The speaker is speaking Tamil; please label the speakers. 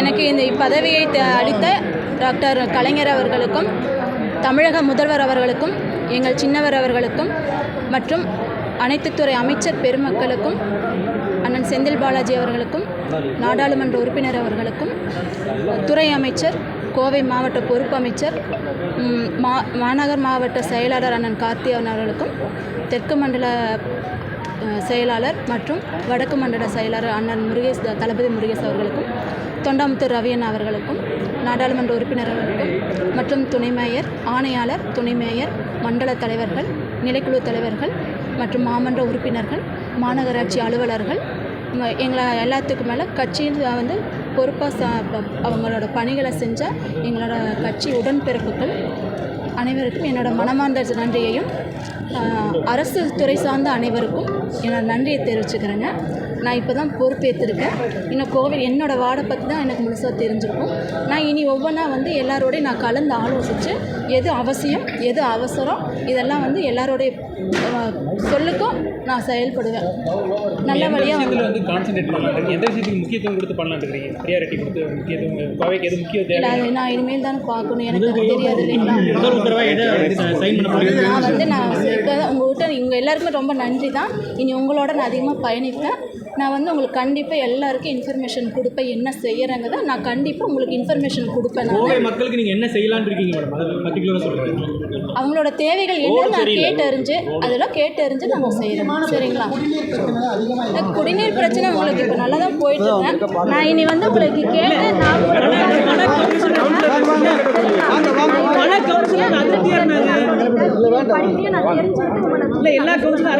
Speaker 1: எனக்கு இந்த பதவியை அளித்த டாக்டர் கலைஞர் அவர்களுக்கும் தமிழக முதல்வர் அவர்களுக்கும் எங்கள் சின்னவர் அவர்களுக்கும் மற்றும் அனைத்து துறை அமைச்சர் பெருமக்களுக்கும் அண்ணன் செந்தில் பாலாஜி அவர்களுக்கும் நாடாளுமன்ற உறுப்பினர் அவர்களுக்கும் துறை அமைச்சர் கோவை மாவட்ட பொறுப்பு அமைச்சர் மாநகர் மாவட்ட செயலாளர் அண்ணன் கார்த்திகன் அவர்களுக்கும் தெற்கு மண்டல செயலாளர் மற்றும் வடக்கு மண்டல செயலாளர் அண்ணன் தளபதி முருகேஷ் அவர்களுக்கும் தொண்டாமுத்தூர் ரவியன் அவர்களுக்கும் நாடாளுமன்ற உறுப்பினர் அவர்களுக்கும் மற்றும் துணை மேயர் ஆணையாளர் துணை மேயர் மண்டல தலைவர்கள் நிலைக்குழு தலைவர்கள் மற்றும் மாமன்ற உறுப்பினர்கள் மாநகராட்சி அலுவலர்கள் எங்களை எல்லாத்துக்கும் மேலே கட்சியில் வந்து பொறுப்பாக அவங்களோட பணிகளை செஞ்ச எங்களோட கட்சி உடன்பிறப்புகள் அனைவருக்கும் என்னோடய மனமார்ந்த நன்றியையும் அரசு துறை சார்ந்த அனைவருக்கும் என்னோடய நன்றியை தெரிவிச்சுக்கிறேங்க. நான் இப்போ தான் பொறுப்பேற்றிருக்கேன். இன்னும் கோவில் என்னோடய வார்டை பற்றி தான் எனக்கு முழுசாக தெரிஞ்சிருக்கும். நான் இனி ஒவ்வொன்றா வந்து எல்லாரோடையும் நான் கலந்து ஆலோசித்து எது அவசியம் எது அவசரம் இதெல்லாம் வந்து எல்லாரோடைய சொல்லுக்கும் நான் செயல்படுவேன். நல்ல வழியாக
Speaker 2: வந்து கான்சென்ட்ரேட் பண்ணலாம். எந்த விஷயத்துக்கு முக்கியத்துவம் கொடுத்து பண்ணலான்னு இருக்கீங்க? ப்ரியாரிட்டி கொடுத்து முக்கியத்துவம் கோவைக்கு எது முக்கியம்
Speaker 1: அது நான் இனிமேல் தானே பார்க்கணும். எனக்கு தெரியாது இல்லைங்களா. நான் வந்து நான் உங்கள்கிட்ட இவங்க எல்லாருக்குமே ரொம்ப நன்றி தான். இனி உங்களோட நான் அதிகமாக பயணிப்பேன். நான் வந்து உங்களுக்கு கண்டிப்பாக எல்லாருக்கும் இன்ஃபர்மேஷன் கொடுப்பேன். என்ன செய்யறேங்கிறத நான் கண்டிப்பாக உங்களுக்கு இன்ஃபர்மேஷன் கொடுப்பேன்.
Speaker 2: கோவை மக்களுக்கு நீங்கள் என்ன செய்யலான்னு இருக்கீங்க மேடம்? அதை பர்டிகுலராக சொல்லுங்கள்.
Speaker 1: அவங்களோட தேவைகள் என்னன்னு நான் கேட்டறிஞ்சு அதெல்லாம் கேட்டறிஞ்சு நாங்கள் செய்கிறோம். சரிங்களா? குடிநீர் பிரச்சனை உங்களுக்கு இப்போ நல்லா தான் போயிட்டுருக்கேன். நான் இனி வந்து உங்களுக்கு கேட்டு நான்
Speaker 2: எல்லா கவுன்சிலும்